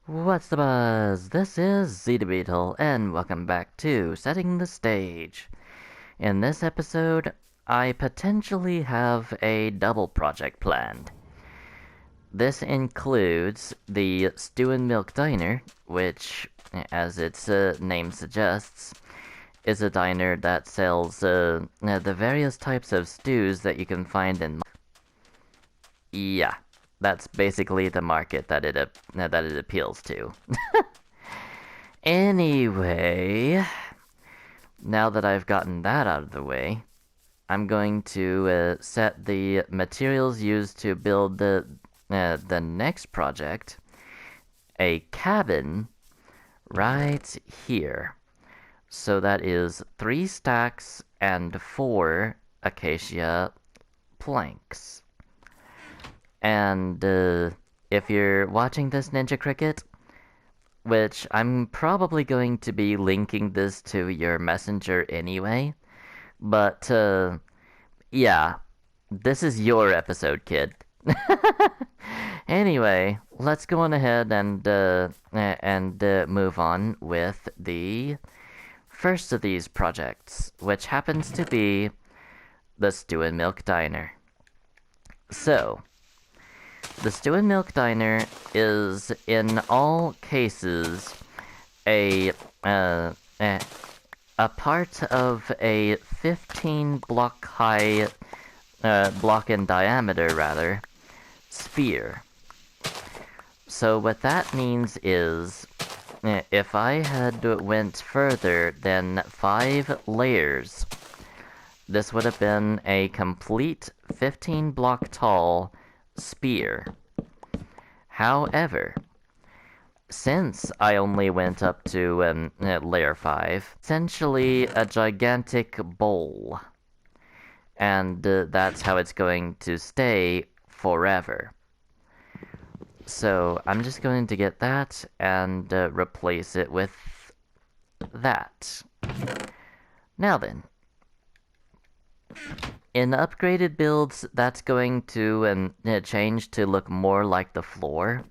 What's the buzz? This is Zeta Beetle, and welcome back to Setting the Stage. In this episode, I potentially have a double project planned. This includes the Stew and Milk Diner, which, as its name suggests, is a diner that sells the various types of stews that you can find in. Yeah, that's basically the market that it appeals to. Anyway, now that I've gotten that out of the way, I'm going to set the materials used to build the next project, a cabin, right here. So that is 3 stacks and 4 acacia planks. And if you're watching this, Ninja Cricket, which I'm probably going to be linking this to your messenger anyway, but yeah, this is your episode, kid. Anyway, let's go on ahead and move on with the first of these projects, which happens to be the Stew and Milk Diner. So, the Stew and Milk Diner is, in all cases, a part of a 15 block high, block in diameter rather, sphere. So what that means is, if I had went further than 5 layers, this would have been a complete 15 block tall sphere. However, since I only went up to layer 5, essentially a gigantic bowl. And that's how it's going to stay forever. So I'm just going to get that and replace it with that. Now then, in upgraded builds, that's going to change to look more like the floor.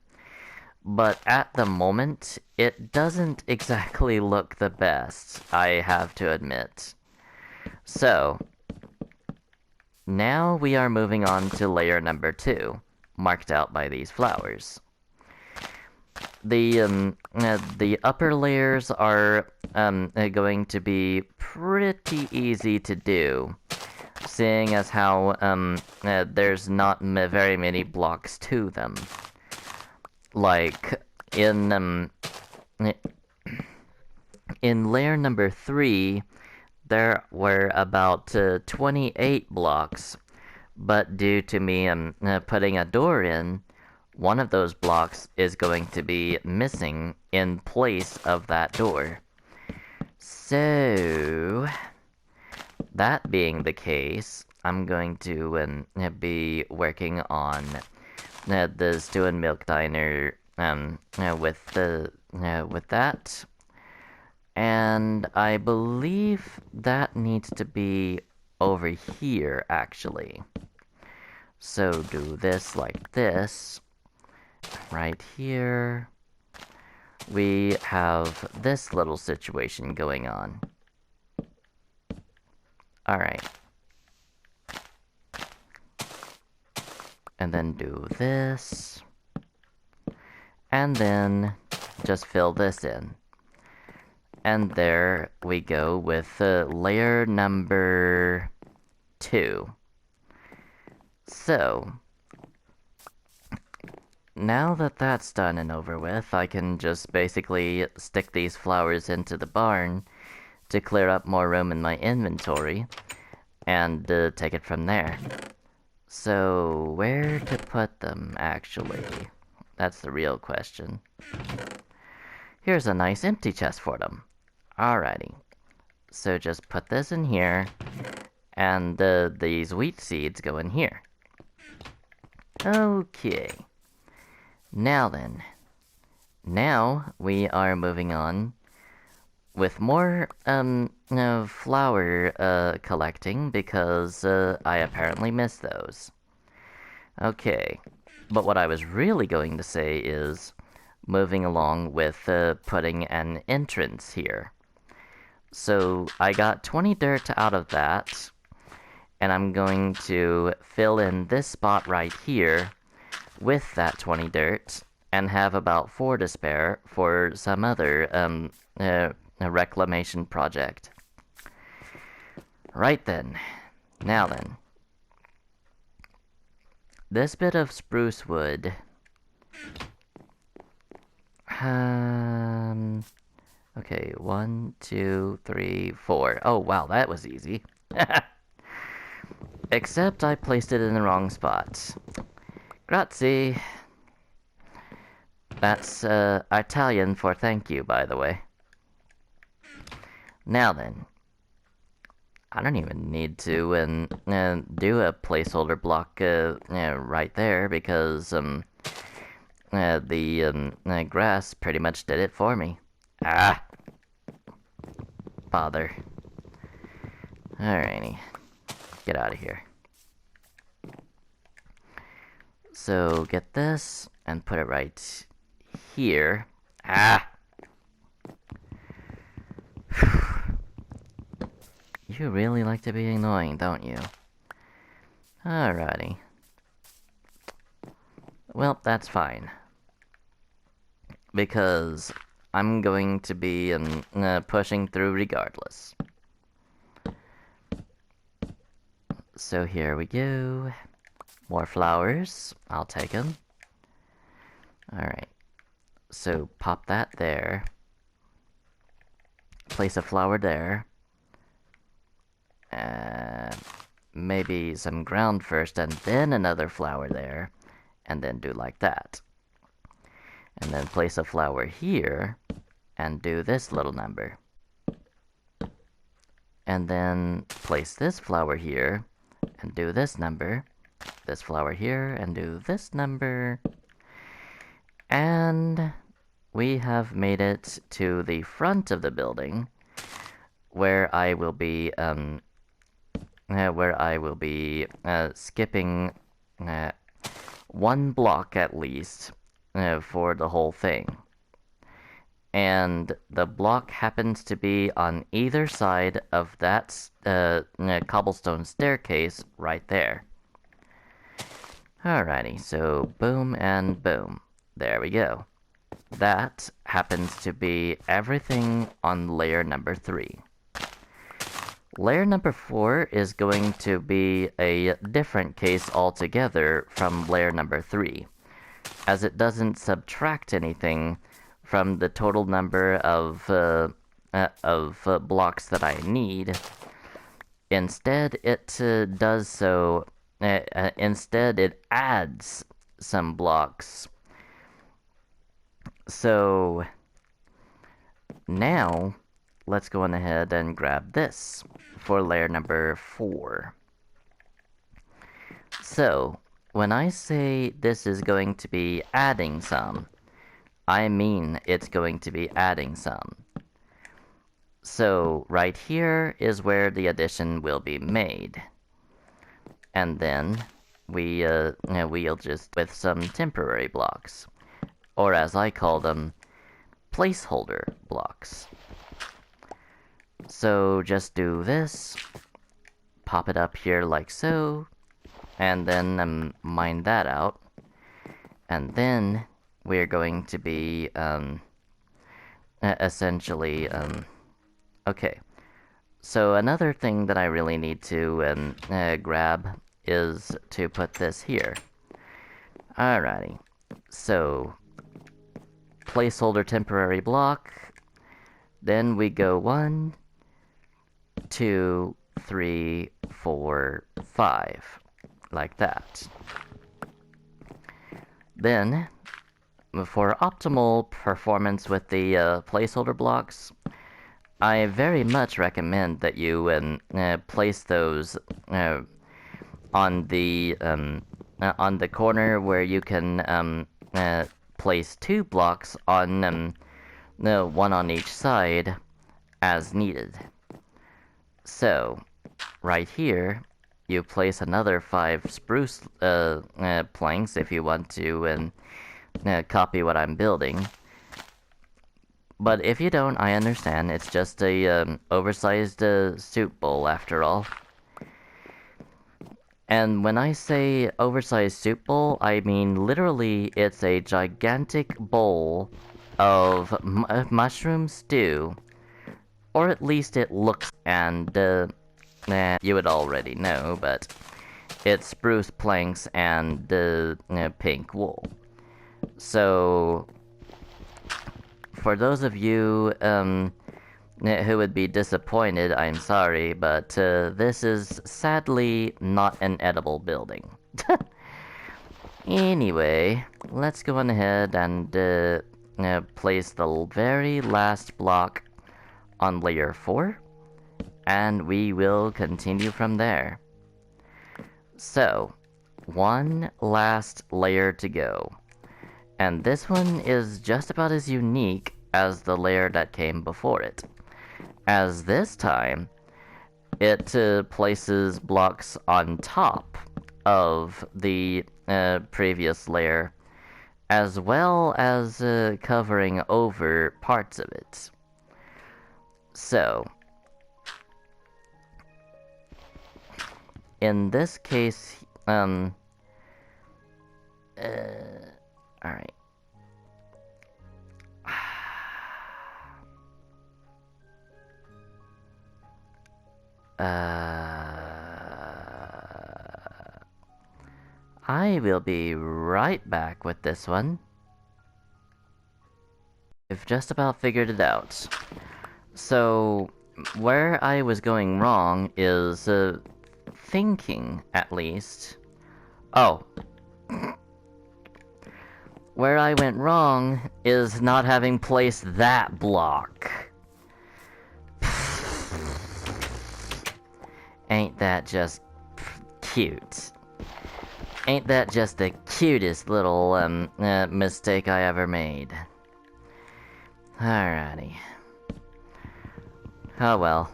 But at the moment, it doesn't exactly look the best, I have to admit. So, now we are moving on to layer number 2, marked out by these flowers. The upper layers are going to be pretty easy to do, seeing as how there's not very many blocks to them. Like in layer number 3, there were about 28 blocks, but due to me putting a door in, one of those blocks is going to be missing in place of that door. So, that being the case, I'm going to be working on the Stew and Milk Diner with that. And I believe that needs to be over here, actually. So do this like this. Right here. We have this little situation going on. Alright. And then do this. And then just fill this in. And there we go with layer number 2. So, now that that's done and over with, I can just basically stick these flowers into the barn to clear up more room in my inventory, and take it from there. So, where to put them, actually? That's the real question. Here's a nice empty chest for them. Alrighty. So just put this in here, and these wheat seeds go in here. Okay. Now then. Now we are moving on with more flower collecting, because I apparently missed those. Okay. But what I was really going to say is, moving along with putting an entrance here. So I got 20 dirt out of that, and I'm going to fill in this spot right here with that 20 dirt, and have about 4 to spare for some other reclamation project. Right then. Now then. This bit of spruce wood... Okay, 1, 2, 3, 4. Oh, wow, that was easy. Except I placed it in the wrong spot. Grazie. That's Italian for thank you, by the way. Now then. I don't even need to do a placeholder block right there, because the grass pretty much did it for me. Ah! Bother. Alrighty. Get out of here. So, get this, and put it right here. Ah! You really like to be annoying, don't you? Alrighty. Well, that's fine. Because I'm going to be pushing through regardless. So here we go. More flowers. I'll take them. Alright. So pop that there. Place a flower there. Maybe some ground first, and then another flower there. And then do like that. And then place a flower here, and do this little number. And then place this flower here, and do this number. This flower here, and do this number. And we have made it to the front of the building, where I will be skipping 1 block at least for the whole thing. And the block happens to be on either side of that cobblestone staircase right there. Alrighty, so boom and boom. There we go. That happens to be everything on layer number 3. Layer number 4 is going to be a different case altogether from layer number 3, as it doesn't subtract anything from the total number of blocks that I need. Instead, it does so. Instead, it adds some blocks. So now, let's go on ahead and grab this for layer number 4. So, when I say this is going to be adding some, I mean it's going to be adding some. So, right here is where the addition will be made. And then, we'll just with some temporary blocks. Or as I call them, placeholder blocks. So just do this, pop it up here like so, and then mine that out. And then we're going to be essentially okay. So another thing that I really need to grab is to put this here. Alrighty, so placeholder temporary block. Then we go 1, 2, 3, 4, 5, like that. Then, for optimal performance with the placeholder blocks, I very much recommend that you place those on the corner where you can place 2 blocks on one on each side as needed. So, right here, you place another 5 spruce planks if you want to copy what I'm building. But if you don't, I understand. It's just a oversized soup bowl after all. And when I say oversized soup bowl, I mean literally it's a gigantic bowl of mushroom stew. Or at least it looks, and you would already know, but it's spruce planks and pink wool. So, for those of you who would be disappointed, I'm sorry, but this is sadly not an edible building. Anyway, let's go on ahead and place the very last block on layer 4, and we will continue from there. So, one last layer to go. And this one is just about as unique as the layer that came before it, as this time it places blocks on top of the previous layer, as well as covering over parts of it. So, in this case, alright. I will be right back with this one. I've just about figured it out. So, where I was going wrong is, thinking, at least. Oh. Where I went wrong is not having placed that block. Ain't that just cute? Ain't that just the cutest little mistake I ever made? Alrighty. Oh well.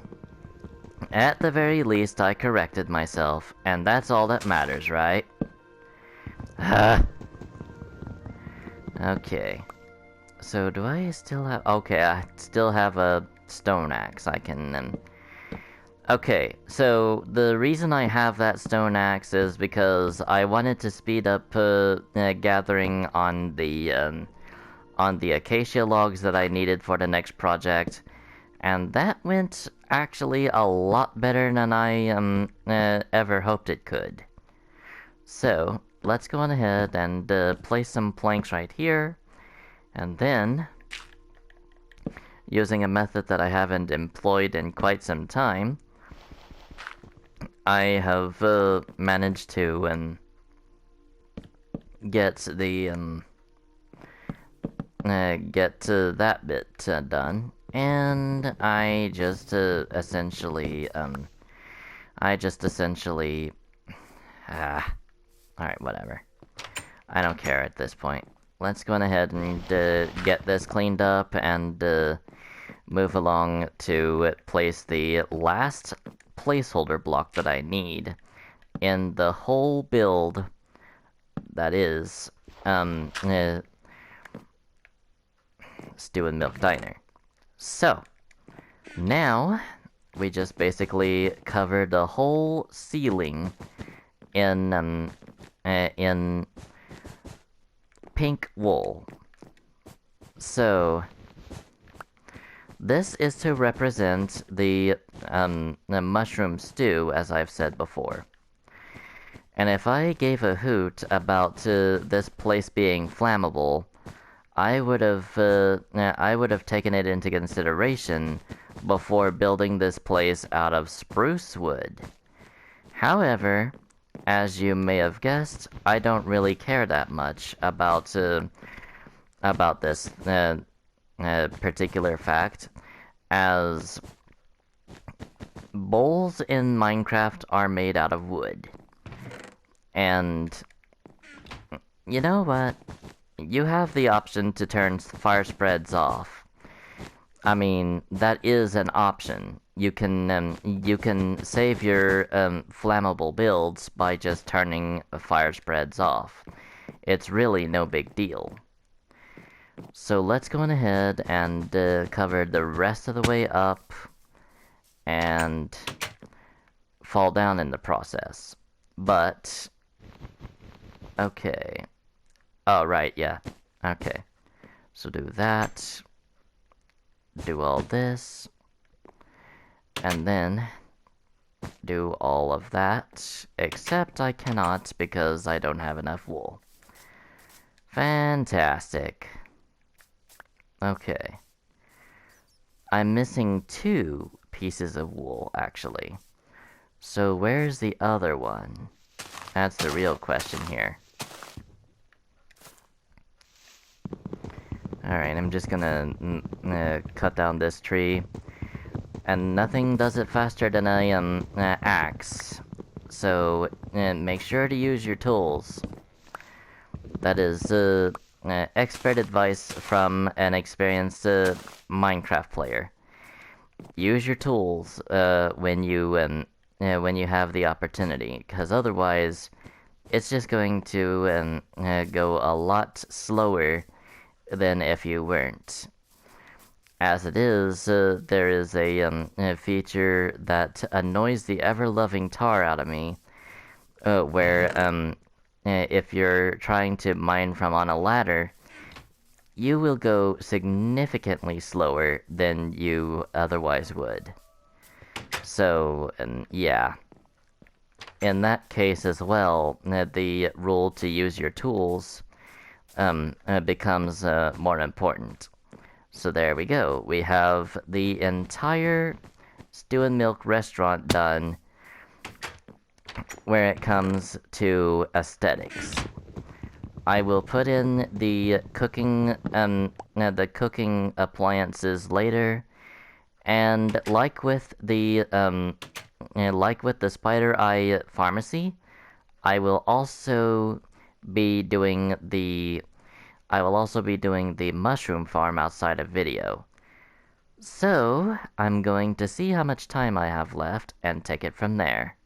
At the very least, I corrected myself, and that's all that matters, right? Okay. So, do I still have... Okay, I still have a stone axe. I can... Okay, so the reason I have that stone axe is because I wanted to speed up gathering on the acacia logs that I needed for the next project, and that went actually a lot better than I ever hoped it could. So, let's go on ahead and place some planks right here, and then, using a method that I haven't employed in quite some time, I have managed to get the that bit done, and I just essentially alright, whatever. I don't care at this point. Let's go on ahead and get this cleaned up and move along to place the last placeholder block that I need in the whole build, that is Stew and Milk Diner. So, now we just basically cover the whole ceiling in pink wool. So, this is to represent the mushroom stew, as I've said before. And if I gave a hoot about this place being flammable, I would have taken it into consideration before building this place out of spruce wood. However, as you may have guessed, I don't really care that much about this particular fact, as bowls in Minecraft are made out of wood. And you know what? You have the option to turn fire spreads off. I mean, that is an option. You can save your flammable builds by just turning fire spreads off. It's really no big deal. So let's go on ahead and cover the rest of the way up and fall down in the process. But, okay. Oh, right, yeah. Okay. So do that. Do all this. And then do all of that. Except I cannot because I don't have enough wool. Fantastic. Okay. I'm missing 2 pieces of wool, actually. So where's the other one? That's the real question here. Alright, I'm just gonna cut down this tree. And nothing does it faster than a axe. So make sure to use your tools. That is expert advice from an experienced Minecraft player. Use your tools when you have the opportunity, because otherwise, it's just going to go a lot slower than if you weren't. As it is, there is a feature that annoys the ever-loving tar out of me, where if you're trying to mine from on a ladder, you will go significantly slower than you otherwise would. So, yeah. In that case as well, the rule to use your tools becomes more important. So there we go. We have the entire Stew and Milk restaurant done where it comes to aesthetics. I will put in the cooking appliances later, and like with the Spider Eye Pharmacy, I will also be doing the mushroom farm outside of video. So, I'm going to see how much time I have left and take it from there.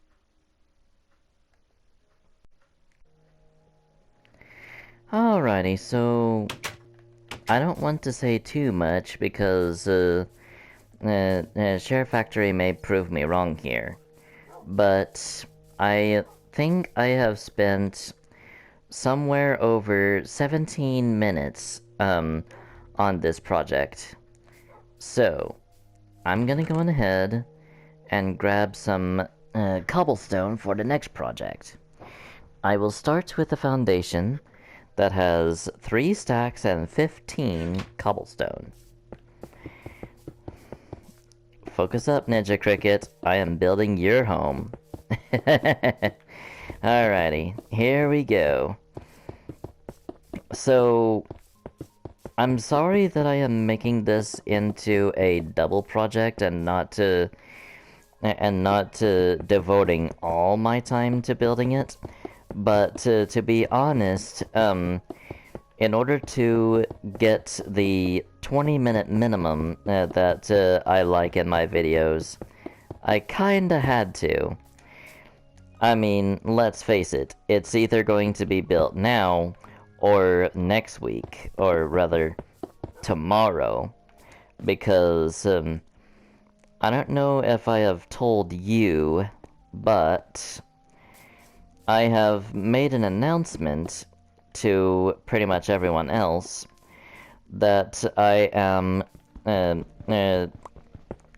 Alrighty, so I don't want to say too much because Share Factory may prove me wrong here, but I think I have spent somewhere over 17 minutes on this project. So, I'm gonna go on ahead and grab some cobblestone for the next project. I will start with the foundation that has 3 stacks and 15 cobblestone. Focus up, Ninja Cricket. I am building your home. Alrighty, here we go. So, I'm sorry that I am making this into a double project and not devoting all my time to building it. But to be honest, in order to get the 20-minute minimum that I like in my videos, I kinda had to. I mean, let's face it, it's either going to be built now, or next week, or rather, tomorrow. Because, I don't know if I have told you, but I have made an announcement to pretty much everyone else that I am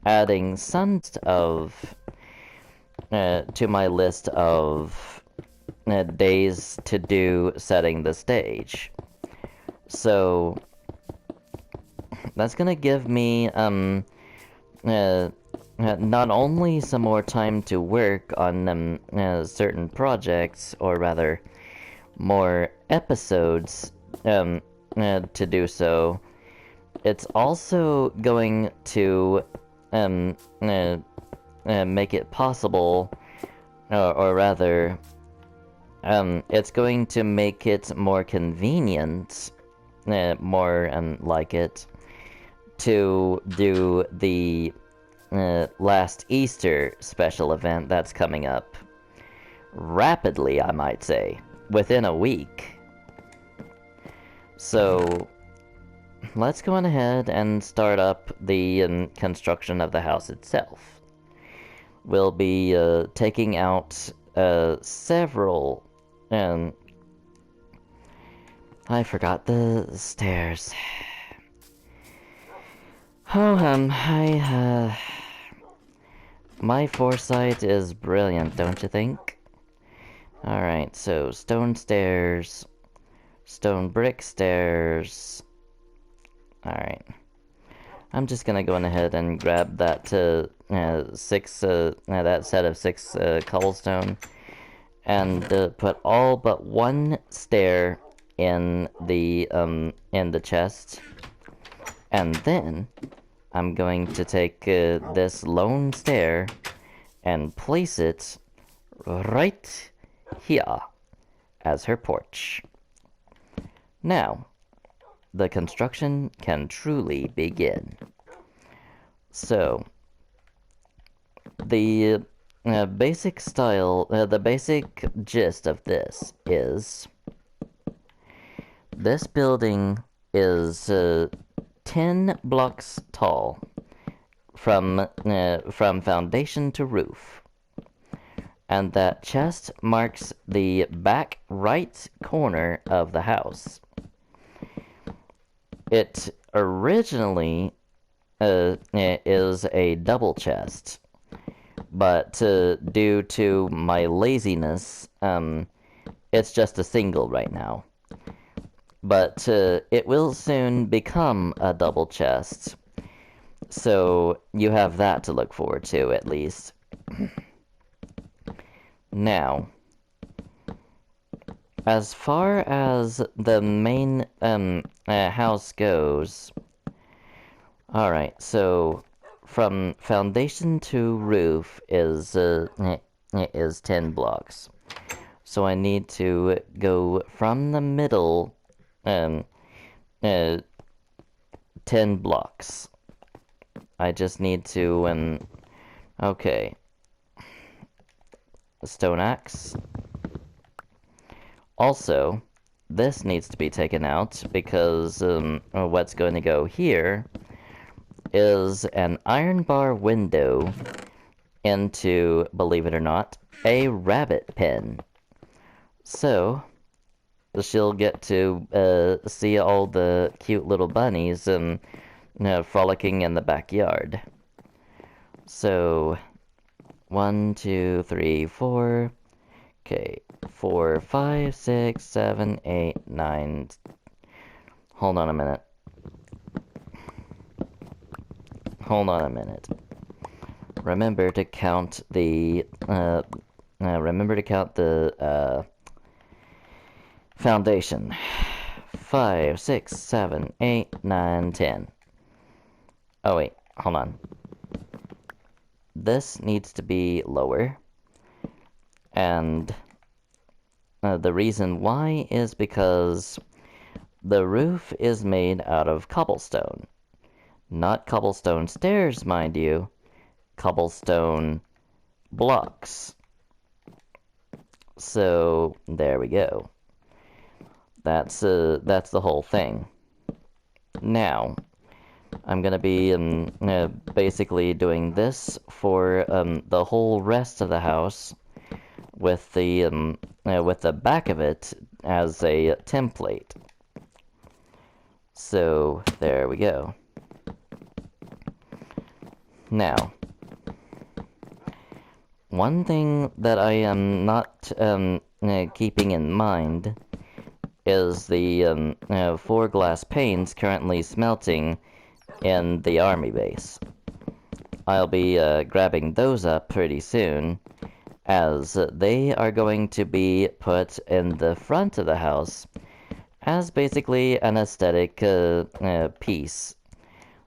adding some of to my list of days to do setting the stage. So that's gonna give me not only some more time to work on certain projects, or rather more episodes to do so, it's also going to make it possible, or rather, it's going to make it more convenient, more like it, to do the last Easter special event that's coming up. Rapidly, I might say. Within a week. So, let's go on ahead and start up the construction of the house itself. We'll be taking out several... I forgot the stairs. Oh, my foresight is brilliant, don't you think? Alright, so stone stairs, stone brick stairs. Alright. I'm just gonna go on ahead and grab that that set of 6 cobblestone and put all but one stair in the chest. And then I'm going to take this lone stair and place it right here as her porch. Now, the construction can truly begin. So, the basic gist of this is, this building is 10 blocks tall from foundation to roof, and that chest marks the back right corner of the house. It originally is a double chest, but due to my laziness, it's just a single right now. But it will soon become a double chest, so you have that to look forward to, at least. Now, as far as the main house goes, alright, so from foundation to roof is 10 blocks. So I need to go from the middle 10 blocks. I just need to, okay. Stone axe. Also, this needs to be taken out because what's going to go here is an iron bar window into, believe it or not, a rabbit pen. So, she'll get to see all the cute little bunnies frolicking in the backyard. So, 1, 2, 3, 4. Okay, 4, 5, 6, 7, 8, 9. Hold on a minute. Hold on a minute. Remember to count the foundation. 5, 6, 7, 8, 9, 10. Oh wait, hold on. This needs to be lower. And the reason why is because the roof is made out of cobblestone. Not cobblestone stairs, mind you. Cobblestone blocks. So, there we go. That's the whole thing. Now, I'm gonna be basically doing this for the whole rest of the house, with the back of it as a template. So there we go. Now, one thing that I am not keeping in mind is the 4 glass panes currently smelting in the army base. I'll be grabbing those up pretty soon, as they are going to be put in the front of the house as basically an aesthetic piece.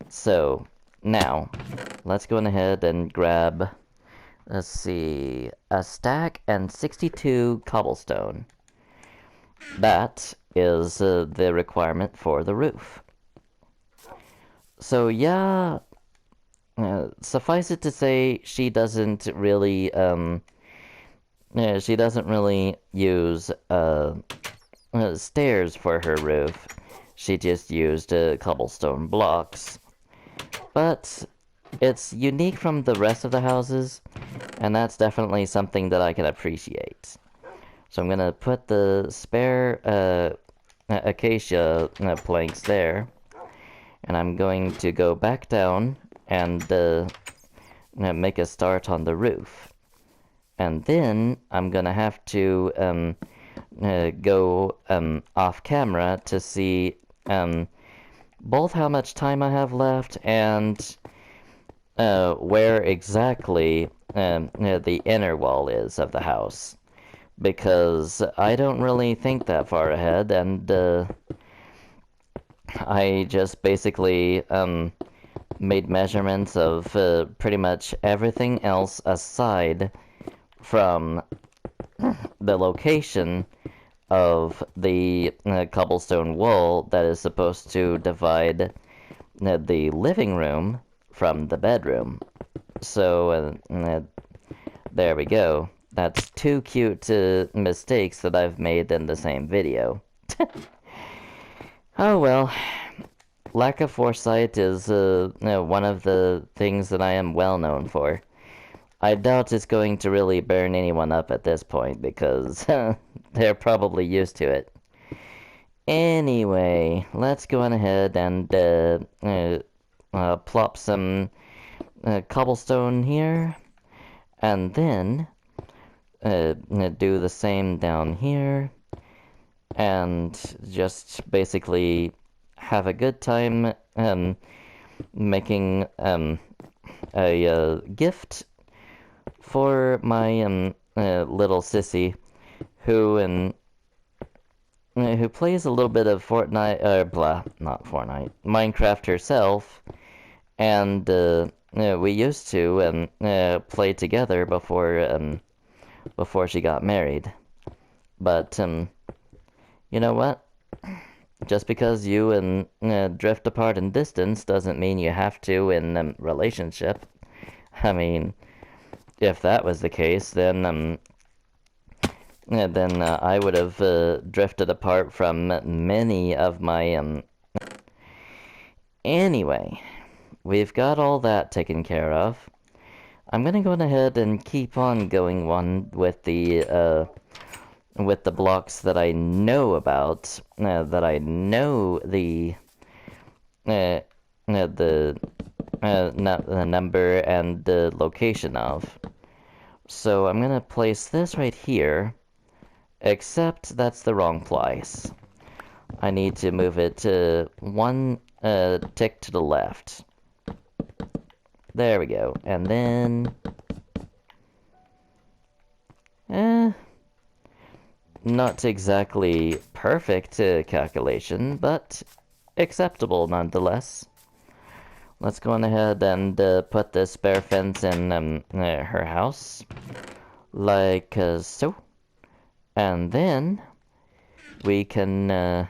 So, now, let's go ahead and grab, let's see, a stack and 62 cobblestone. That is the requirement for the roof. So yeah, suffice it to say, she doesn't really use stairs for her roof. she just used cobblestone blocks. But it's unique from the rest of the houses, and that's definitely something that I can appreciate. So I'm gonna put the spare acacia planks there, and I'm going to go back down and make a start on the roof. And then I'm gonna have to go off camera to see both how much time I have left and where exactly the inner wall is of the house. Because I don't really think that far ahead, and I just basically made measurements of pretty much everything else aside from the location of the cobblestone wall that is supposed to divide the living room from the bedroom. So there we go. That's two cute mistakes that I've made in the same video. Oh well. Lack of foresight is one of the things that I am well known for. I doubt it's going to really burn anyone up at this point because they're probably used to it. Anyway, let's go on ahead and plop some cobblestone here, and then do the same down here, and just basically have a good time making a gift for my little sissy who plays a little bit of Fortnite, not Fortnite, Minecraft herself, and we used to play together before she got married. But you know what? Just because you drift apart in distance doesn't mean you have to in a relationship. I mean, if that was the case, then I would have drifted apart from many of my Anyway, we've got all that taken care of. I'm gonna go ahead and keep on going one with the blocks that I know about, that I know the number and the location of. So I'm gonna place this right here, except that's the wrong place. I need to move it one tick to the left. There we go. And then not exactly perfect calculation, but acceptable nonetheless. Let's go on ahead and put the spare fence in her house, like so. And then we can...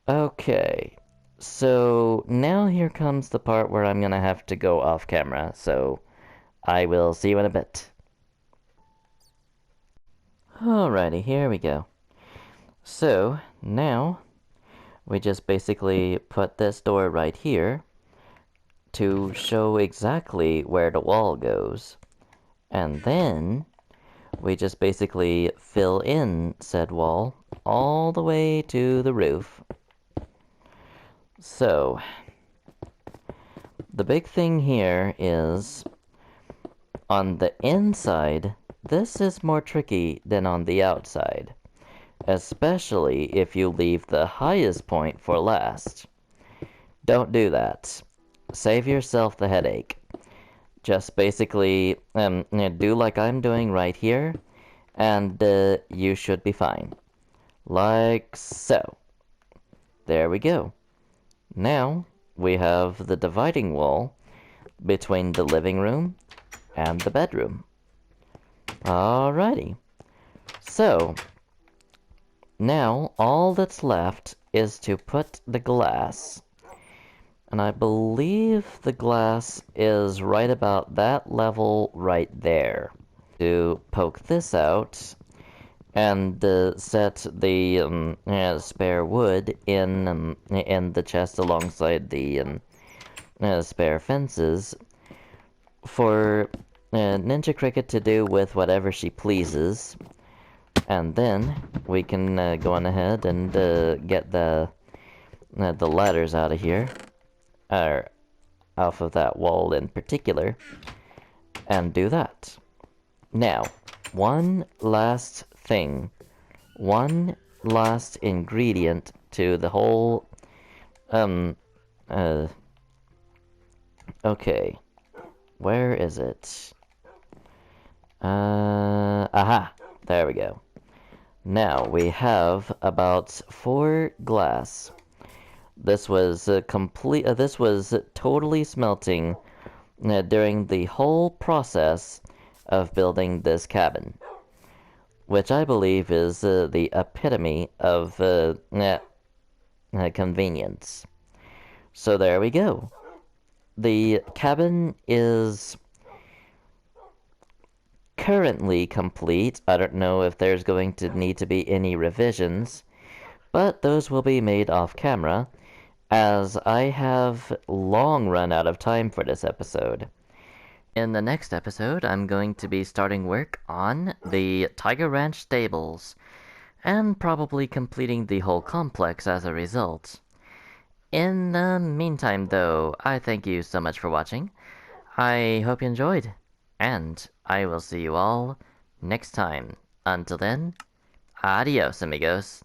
Okay, so now here comes the part where I'm gonna have to go off camera, so I will see you in a bit. Alrighty, here we go. So, now, we just basically put this door right here to show exactly where the wall goes. And then, we just basically fill in said wall all the way to the roof. So, the big thing here is, on the inside, this is more tricky than on the outside, especially if you leave the highest point for last. Don't do that. Save yourself the headache. Just basically do like I'm doing right here, and you should be fine. Like so. There we go. Now, we have the dividing wall between the living room and the bedroom. Alrighty. So, now all that's left is to put the glass. And I believe the glass is right about that level right there. To poke this out, and set the spare wood in the chest alongside the spare fences for Ninja Cricket to do with whatever she pleases, and then we can go on ahead and get the ladders out of here, or off of that wall in particular, and do that. Now, one last thing, one last ingredient to the whole, okay, where is it? Aha, there we go. Now we have about 4 glass. This was this was totally smelting during the whole process of building this cabin, which I believe is the epitome of convenience. So there we go. The cabin is currently complete. I don't know if there's going to need to be any revisions, but those will be made off camera, as I have long run out of time for this episode. In the next episode, I'm going to be starting work on the Tiger Ranch stables, and probably completing the whole complex as a result. In the meantime, though, I thank you so much for watching. I hope you enjoyed, and I will see you all next time. Until then, adios, amigos.